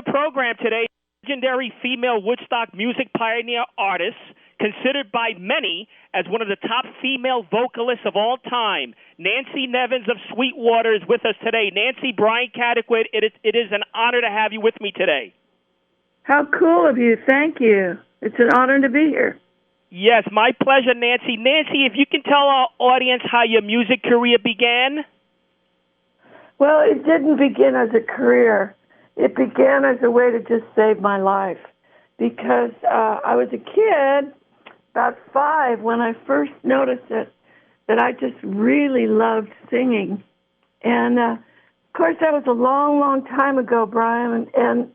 program today, legendary female Woodstock music pioneer artist, considered by many as one of the top female vocalists of all time. Nancy Nevins of Sweetwater is with us today. Nancy, Brian Catterick, it is an honor to have you with me today. How cool of you. Thank you. It's an honor to be here. Yes, my pleasure, Nancy. Nancy, if you can tell our audience how your music career began. Well, it didn't begin as a career. It began as a way to just save my life. Because I was a kid, about 5, when I first noticed that I just really loved singing. And, of course, that was a long, long time ago, Brian, and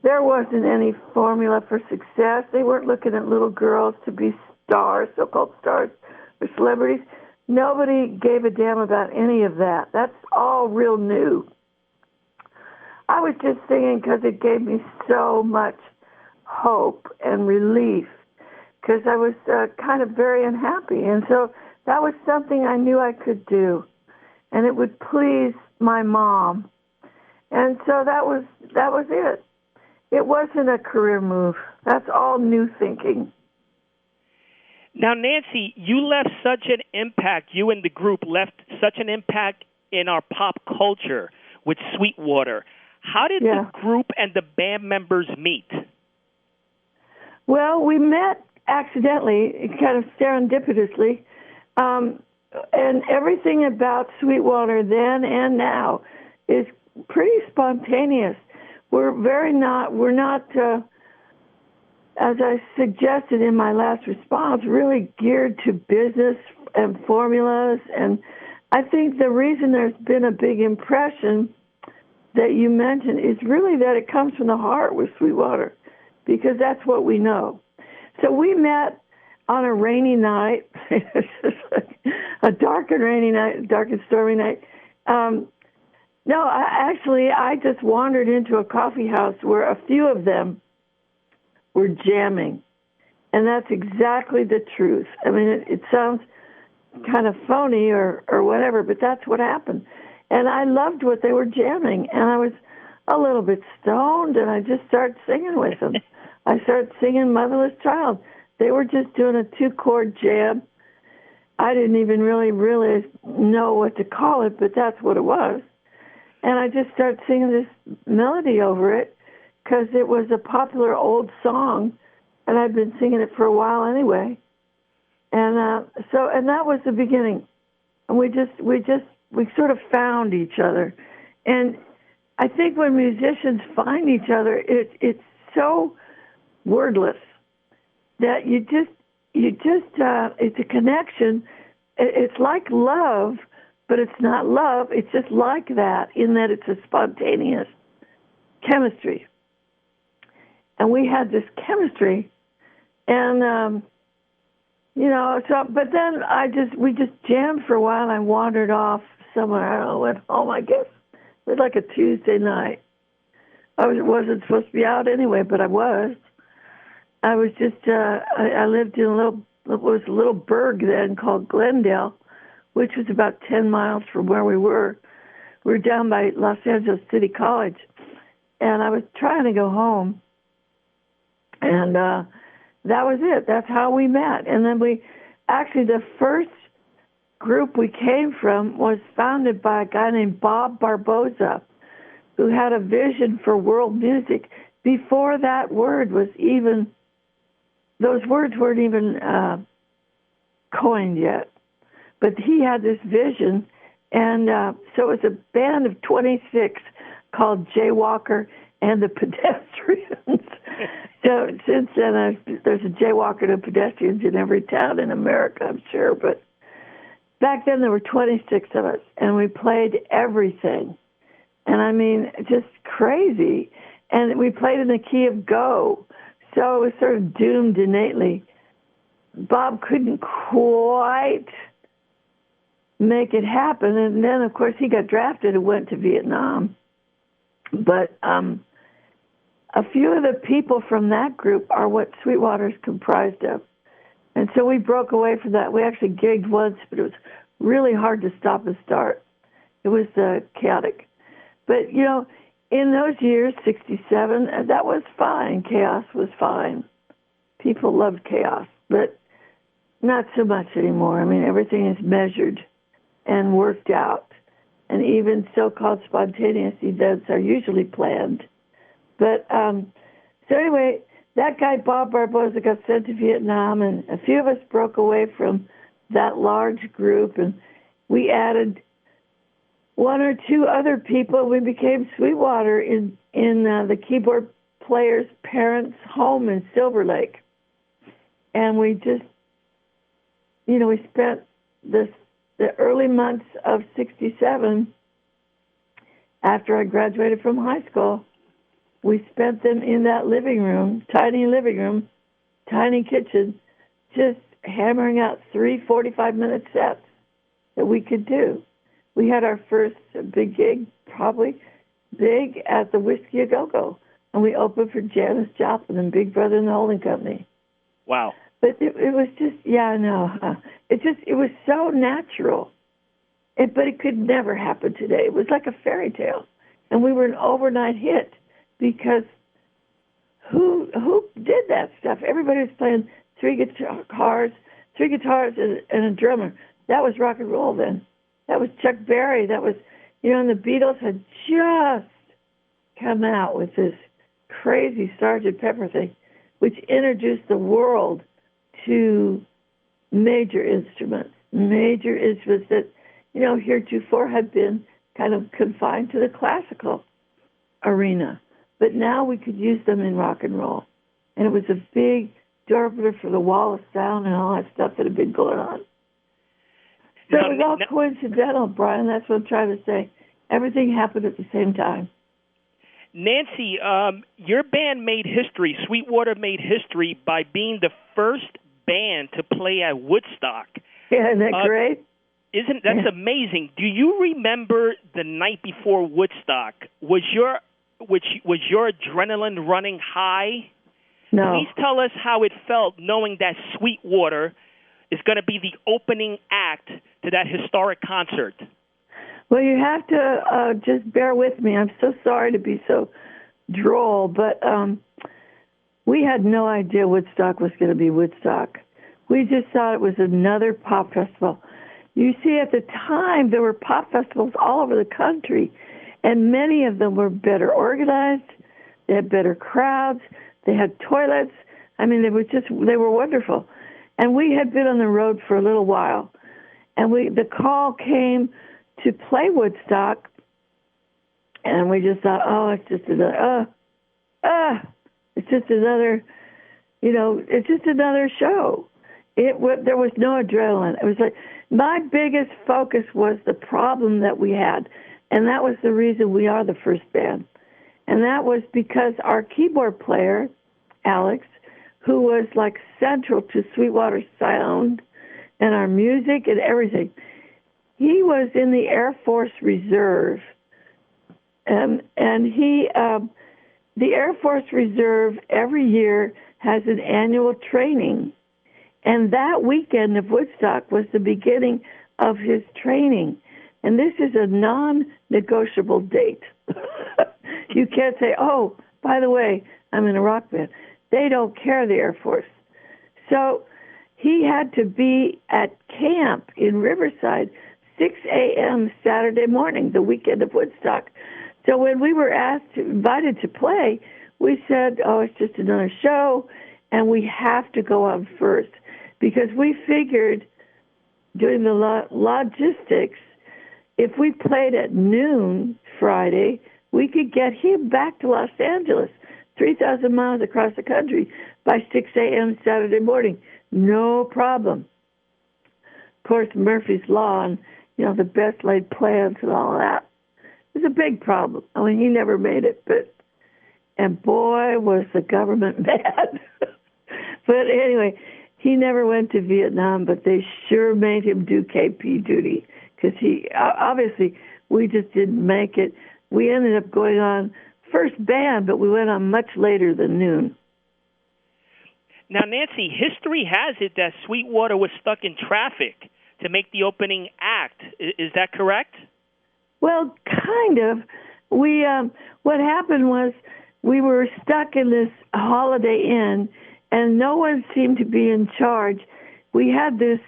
there wasn't any formula for success. They weren't looking at little girls to be stars, so-called stars, or celebrities. Nobody gave a damn about any of that. That's all real new. I was just singing because it gave me so much hope and relief, because I was kind of very unhappy. And so that was something I knew I could do, and it would please my mom. And so that was it. It wasn't a career move. That's all new thinking. Now, Nancy, you left such an impact, you and the group left such an impact in our pop culture with Sweetwater. How did the group and the band members meet? Well, we met accidentally, kind of serendipitously, and everything about Sweetwater then and now is pretty spontaneous. We're not, as I suggested in my last response, really geared to business and formulas. And I think the reason there's been a big impression that you mentioned is really that it comes from the heart with Sweetwater, because that's what we know. So we met on a rainy night, a dark and rainy night, dark and stormy night. No, I just wandered into a coffee house where a few of them were jamming. And that's exactly the truth. I mean, it sounds kind of phony or whatever, but that's what happened. And I loved what they were jamming. And I was a little bit stoned, and I just started singing with them. I started singing Motherless Child. They were just doing a 2-chord jam. I didn't even really know what to call it, but that's what it was. And I just started singing this melody over it because it was a popular old song, and I'd been singing it for a while anyway. And and that was the beginning. And we sort of found each other. And I think when musicians find each other, it's so wordless that you just it's a connection. It's like love. But it's not love. It's just like that, in that it's a spontaneous chemistry. And we had this chemistry, and but then we just jammed for a while. And I wandered off somewhere. I don't know, went home. I guess it was like a Tuesday night. I wasn't supposed to be out anyway, but I was. I was just. I lived in a little burg then called Glendale, which was about 10 miles from where we were. We were down by Los Angeles City College, and I was trying to go home, and that was it. That's how we met. And then the first group we came from was founded by a guy named Bob Barboza, who had a vision for world music before that word was even, those words weren't even coined yet. But he had this vision, and so it was a band of 26 called Jaywalker and the Pedestrians. So since then, there's a Jaywalker and Pedestrians in every town in America, I'm sure. But back then, there were 26 of us, and we played everything. And I mean, just crazy. And we played in the key of Go, so it was sort of doomed innately. Bob couldn't quite make it happen. And then, of course, he got drafted and went to Vietnam. But a few of the people from that group are what Sweetwater is comprised of. And so we broke away from that. We actually gigged once, but it was really hard to stop and start. It was chaotic. But, in those years, 67, that was fine. Chaos was fine. People loved chaos, but not so much anymore. I mean, everything is measured and worked out. And even so-called spontaneous events are usually planned. But so anyway, that guy, Bob Barboza, got sent to Vietnam, and a few of us broke away from that large group, and we added one or two other people. We became Sweetwater in the keyboard player's parents' home in Silver Lake. And we just, we spent the early months of 67, after I graduated from high school, we spent them in that living room, tiny kitchen, just hammering out 3 45-minute sets that we could do. We had our first big gig, probably big, at the Whiskey A Go-Go, and we opened for Janis Joplin and Big Brother and the Holding Company. Wow. But it was just, I know. It was so natural. But it could never happen today. It was like a fairy tale. And we were an overnight hit because who did that stuff? Everybody was playing three guitars and a drummer. That was rock and roll then. That was Chuck Berry. That was, and the Beatles had just come out with this crazy Sgt. Pepper thing, which introduced the world to major instruments that, heretofore had been kind of confined to the classical arena. But now we could use them in rock and roll. And it was a big door opener for the wall of sound and all that stuff that had been going on. So it was all coincidental, Brian. That's what I'm trying to say. Everything happened at the same time. Nancy, your band made history. Sweetwater made history by being the first band to play at Woodstock. Yeah, isn't that great? That's amazing? Do you remember the night before Woodstock? Was your adrenaline running high? No. Please tell us how it felt knowing that Sweetwater is going to be the opening act to that historic concert. Well, you have to just bear with me. I'm so sorry to be so droll, but we had no idea Woodstock was going to be Woodstock. We just thought it was another pop festival. You see, at the time, there were pop festivals all over the country, and many of them were better organized. They had better crowds. They had toilets. I mean, they were wonderful. And we had been on the road for a little while, and the call came to play Woodstock, and we just thought, it's just another show. There was no adrenaline. It was like, my biggest focus was the problem that we had, and that was the reason we are the first band. And that was because our keyboard player, Alex, who was like central to Sweetwater's sound and our music and everything, he was in the Air Force Reserve. And the Air Force Reserve every year has an annual training. And that weekend of Woodstock was the beginning of his training. And this is a non-negotiable date. You can't say, by the way, I'm in a rock band. They don't care, the Air Force. So he had to be at camp in Riverside 6 a.m. Saturday morning, the weekend of Woodstock. So when we were invited to play, we said, it's just another show, and we have to go on first. Because we figured, doing the logistics, if we played at noon Friday, we could get him back to Los Angeles, 3,000 miles across the country, by 6 a.m. Saturday morning. No problem. Of course, Murphy's Law and, the best laid plans and all that. It was a big problem. I mean, he never made it, and boy, was the government mad. But anyway, he never went to Vietnam, but they sure made him do KP duty because obviously, we just didn't make it. We ended up going on first band, but we went on much later than noon. Now, Nancy, history has it that Sweetwater was stuck in traffic to make the opening act. Is that correct? Well, kind of. we what happened was we were stuck in this Holiday Inn, and no one seemed to be in charge. We had this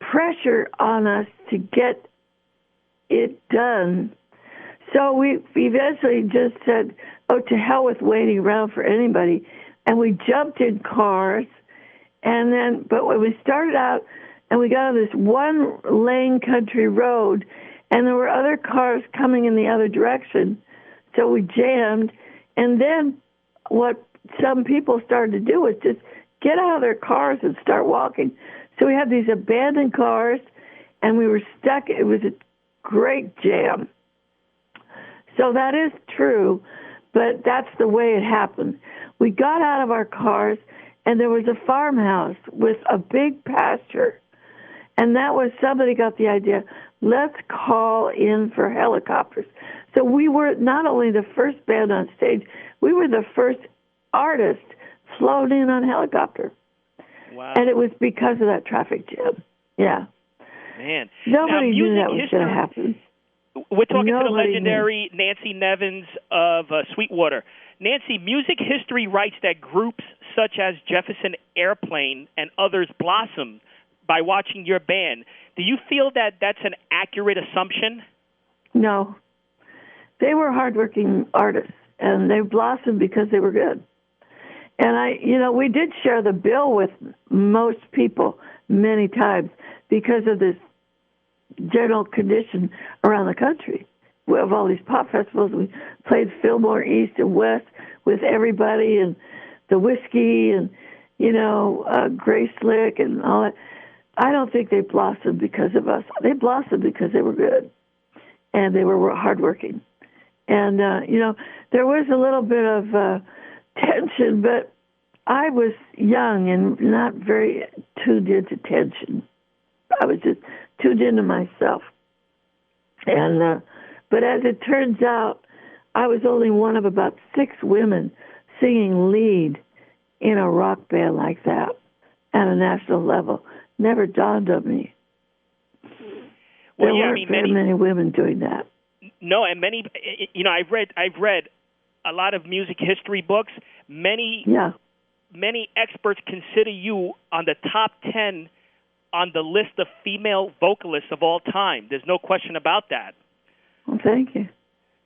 pressure on us to get it done. So we eventually just said, oh, to hell with waiting around for anybody. And we jumped in cars. And then, but when we started out and we got on this one-lane country road, and there were other cars coming in the other direction, so we jammed. And then what some people started to do was just get out of their cars and start walking. So we had these abandoned cars, and we were stuck. It was a great jam. So that is true, but that's the way it happened. We got out of our cars, and there was a farmhouse with a big pasture. And that was, somebody got the idea, let's call in for helicopters. So we were not only the first band on stage, we were the first artist flown in on helicopter. Wow. And it was because of that traffic jam. Yeah. Man. Nobody now, knew that was going to happen. We're talking to the Nobody legendary Nancy Nevins of Sweetwater. Nancy, music history writes that groups such as Jefferson Airplane and others blossomed by watching your band. Do you feel that that's an accurate assumption? No. They were hardworking artists, and they blossomed because they were good. And we did share the bill with most people many times because of this general condition around the country. We have all these pop festivals. We played Fillmore East and West with everybody, and the Whiskey, and Grace Slick and all that. I don't think they blossomed because of us. They blossomed because they were good, and they were hardworking. And there was a little bit of tension, but I was young and not very tuned into tension. I was just tuned into myself. And but as it turns out, I was only one of about 6 women singing lead in a rock band like that at a national level. Never dawned on me. There weren't very many women doing that. No, and many. I've read a lot of music history books. Many experts consider you on the top 10 on the list of female vocalists of all time. There's no question about that. Well, thank you.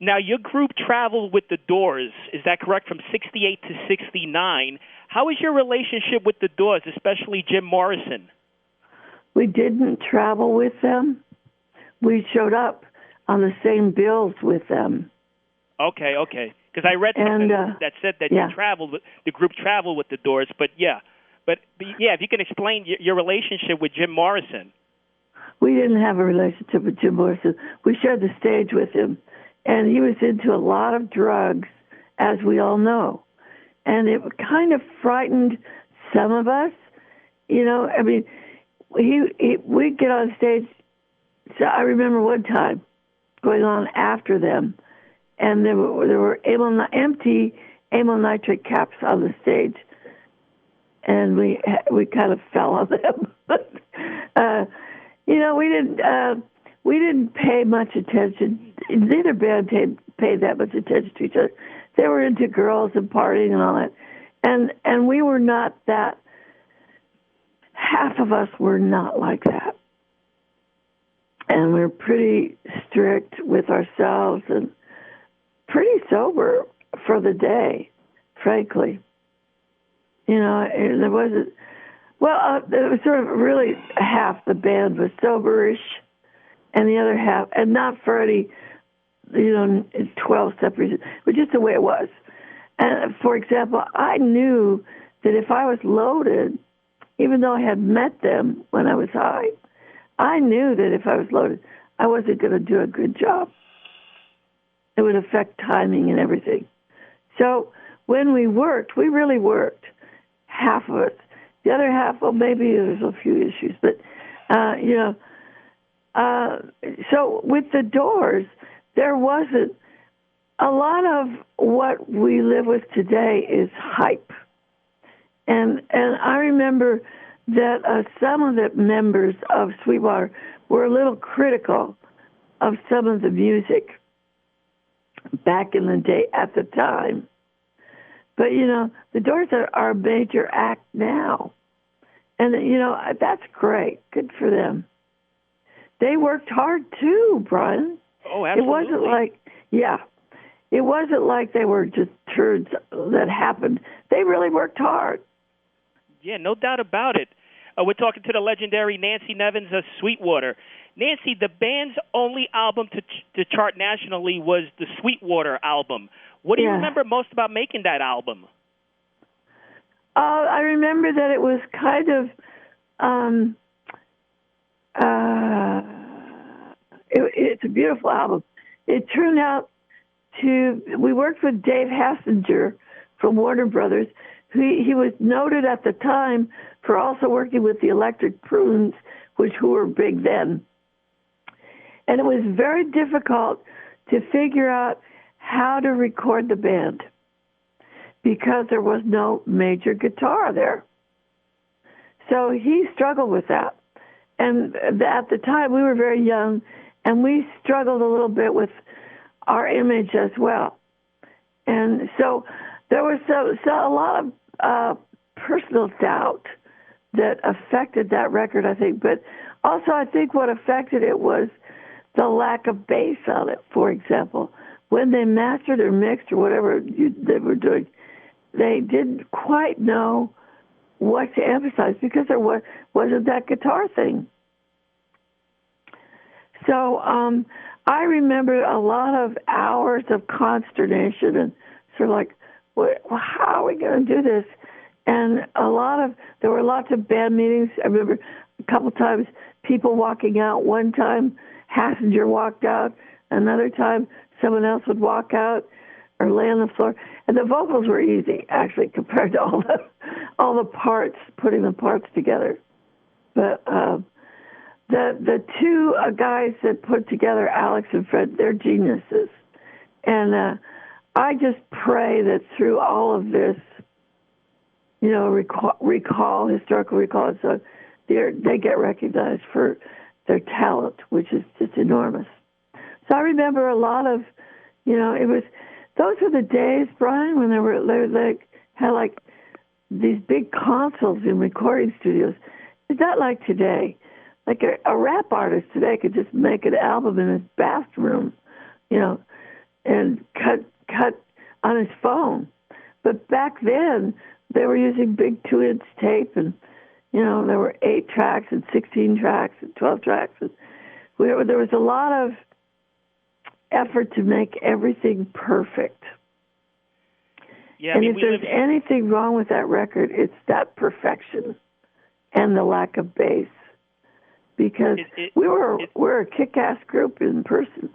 Now, your group traveled with the Doors. Is that correct? From 68 to 69. How is your relationship with the Doors, especially Jim Morrison? We didn't travel with them. We showed up on the same bills with them. Okay. Because I read something that said that you traveled with, the group traveled with the Doors. But if you can explain your relationship with Jim Morrison. We didn't have a relationship with Jim Morrison. We shared the stage with him, and he was into a lot of drugs, as we all know. And it kind of frightened some of us. We'd get on stage. So I remember one time going on after them, and there were empty amyl nitrate caps on the stage, and we kind of fell on them. But we didn't pay much attention. Neither band paid that much attention to each other. They were into girls and partying and all that, and we were not that. Half of us were not like that. And we were pretty strict with ourselves and pretty sober for the day, frankly. There wasn't, it was sort of really half the band was soberish, and the other half, and not for any, 12-step reason, but just the way it was. And for example, I knew that if I was loaded, even though I had met them when I was high, I knew that if I was loaded, I wasn't going to do a good job. It would affect timing and everything. So when we worked, we really worked, half of us. The other half, well, maybe there's a few issues, but, so with the Doors, there wasn't, a lot of what we live with today is hype. And I remember that some of the members of Sweetwater were a little critical of some of the music. back in the day at the time. But, the Doors are a major act now. And, that's great. Good for them. They worked hard, too, Brian. Oh, absolutely. It wasn't like they were just turds that happened. They really worked hard. Yeah, no doubt about it. We're talking to the legendary Nancy Nevins of Sweetwater. Nancy, the band's only album to chart nationally was the Sweetwater album. What do you remember most about making that album? I remember that it was kind of, it's a beautiful album. It turned out we worked with Dave Hassinger from Warner Brothers. He was noted at the time for also working with the Electric Prunes, who were big then. And it was very difficult to figure out how to record the band because there was no major guitar there. So he struggled with that. And at the time, we were very young, and we struggled a little bit with our image as well. And so there was a lot of personal doubt that affected that record, I think. But also, I think what affected it was the lack of bass on it, for example. When they mastered or mixed or whatever they were doing, they didn't quite know what to emphasize because there wasn't that guitar thing. So I remember a lot of hours of consternation and sort of like, well, how are we going to do this? And there were lots of band meetings. I remember a couple times people walking out. One time, Hassinger walked out. Another time, someone else would walk out or lay on the floor. And the vocals were easy, actually, compared to all the parts, putting the parts together. But the two guys that put together, Alex and Fred, they're geniuses. And I just pray that through all of this, historical recall, so they get recognized for their talent, which is just enormous. So I remember a lot of, those were the days, Brian, when they had these big consoles in recording studios. It's not like today. Like a rap artist today could just make an album in his bathroom, and cut on his phone. But back then, they were using big 2-inch tape, and there were 8 tracks and 16 tracks and 12 tracks. And there was a lot of effort to make everything perfect. Yeah, and if there's anything wrong with that record, it's that perfection and the lack of bass. Because we're a kick-ass group in person.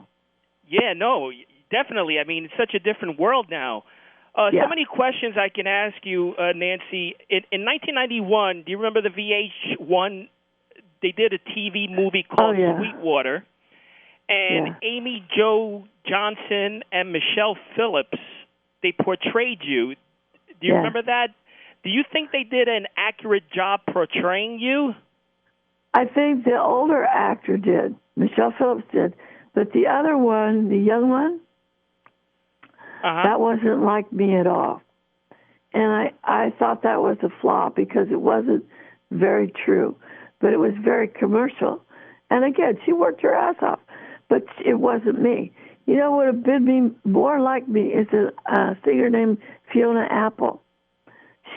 Yeah, no, definitely. I mean, it's such a different world now. So many questions I can ask you, Nancy. In 1991, do you remember the VH1? They did a TV movie called Sweetwater. And Amy Jo Johnson and Michelle Phillips, they portrayed you. Do you remember that? Do you think they did an accurate job portraying you? I think the older actor did. Michelle Phillips did. But the other one, the young one, that wasn't like me at all. And I thought that was a flaw because it wasn't very true. But it was very commercial. And again, she worked her ass off. But it wasn't me. You know what would have been more like me is a singer named Fiona Apple.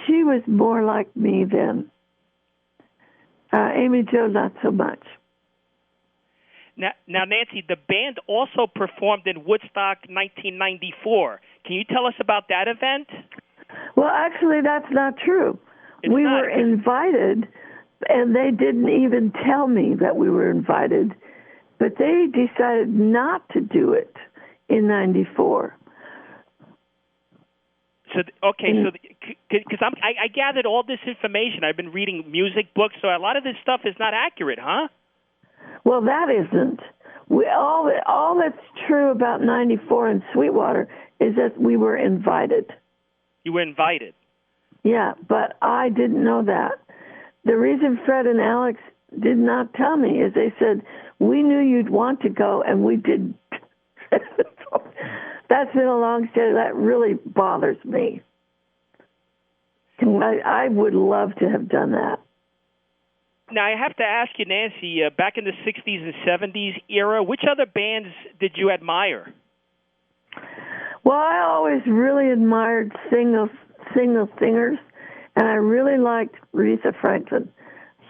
She was more like me then. Amy Jo, not so much. Now, Nancy, the band also performed in Woodstock 1994. Can you tell us about that event? Well, actually, that's not true. We were invited, and they didn't even tell me that we were invited, but they decided not to do it in 94. So, because I gathered all this information. I've been reading music books, so a lot of this stuff is not accurate, huh? Well, that isn't. All that's true about 94 in Sweetwater is that we were invited. You were invited? Yeah, but I didn't know that. The reason Fred and Alex did not tell me is they said, we knew you'd want to go, and we didn't. That's been a long story. That really bothers me. I would love to have done that. Now, I have to ask you, Nancy, back in the 60s and 70s era, which other bands did you admire? Well, I always really admired single singers, and I really liked Aretha Franklin.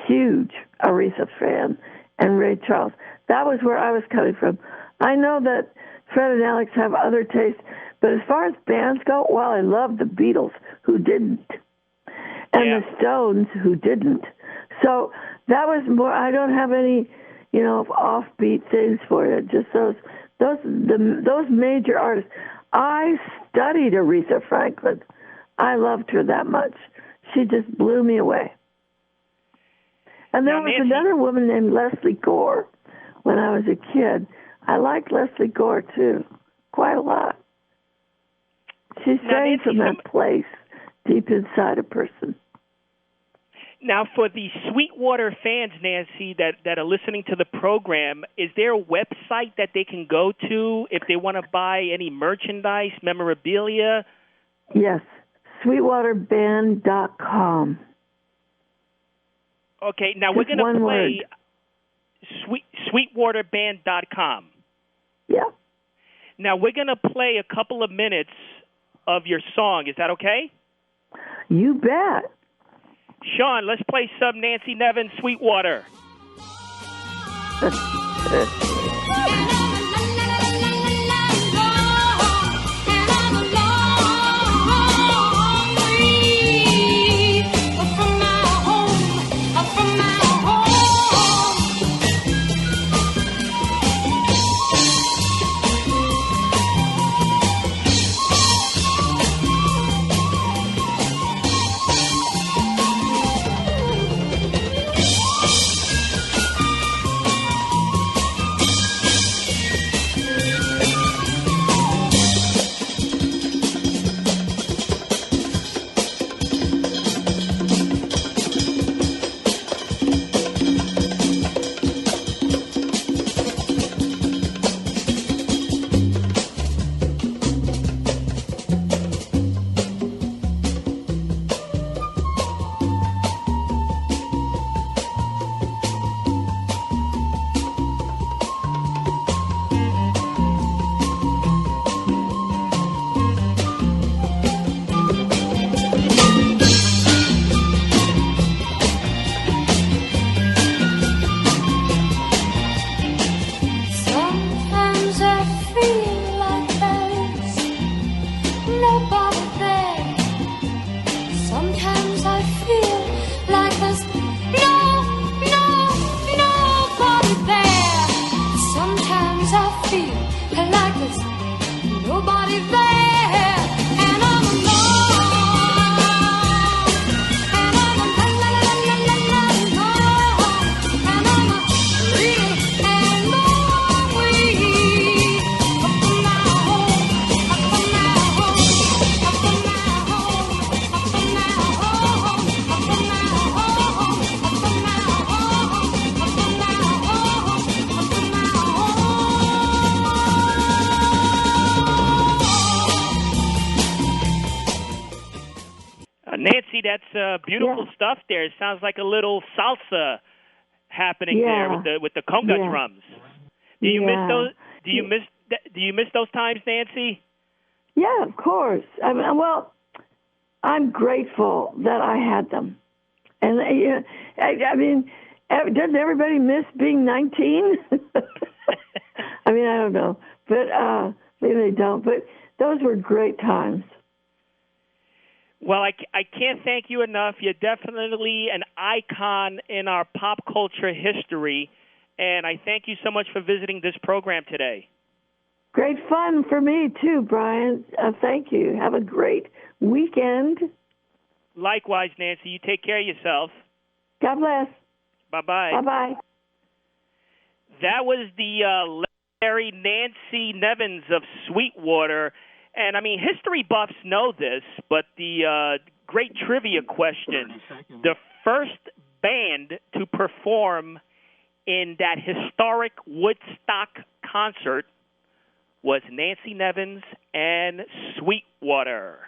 Huge Aretha fan, and Ray Charles. That was where I was coming from. I know that Fred and Alex have other tastes, but as far as bands go, well, I love the Beatles, who didn't, and the Stones, who didn't. So that was more. I don't have any, offbeat things for it. Just those major artists. I studied Aretha Franklin. I loved her that much. She just blew me away. And there was another woman named Leslie Gore when I was a kid. I liked Leslie Gore, too, quite a lot. She sang from that place deep inside a person. Now, for the Sweetwater fans, Nancy, that are listening to the program, is there a website that they can go to if they want to buy any merchandise, memorabilia? Yes, sweetwaterband.com. Okay, now we're going to play sweetwaterband.com. Yeah. Now we're going to play a couple of minutes of your song. Is that okay? You bet. Sean, let's play some Nancy Nevins Sweetwater. Nancy, that's beautiful stuff there. It sounds like a little salsa happening there with the conga drums. Do you miss those? Do you miss those times, Nancy? Yeah, of course. I'm grateful that I had them. And doesn't everybody miss being 19? I don't know, but maybe they don't. But those were great times. Well, I can't thank you enough. You're definitely an icon in our pop culture history, and I thank you so much for visiting this program today. Great fun for me, too, Brian. Thank you. Have a great weekend. Likewise, Nancy. You take care of yourself. God bless. Bye-bye. Bye-bye. That was the legendary Nancy Nevins of Sweetwater. And, history buffs know this, but the great trivia question, the first band to perform in that historic Woodstock concert was Nancy Nevins and Sweetwater.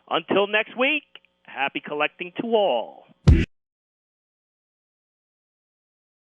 Until next week, happy collecting to all.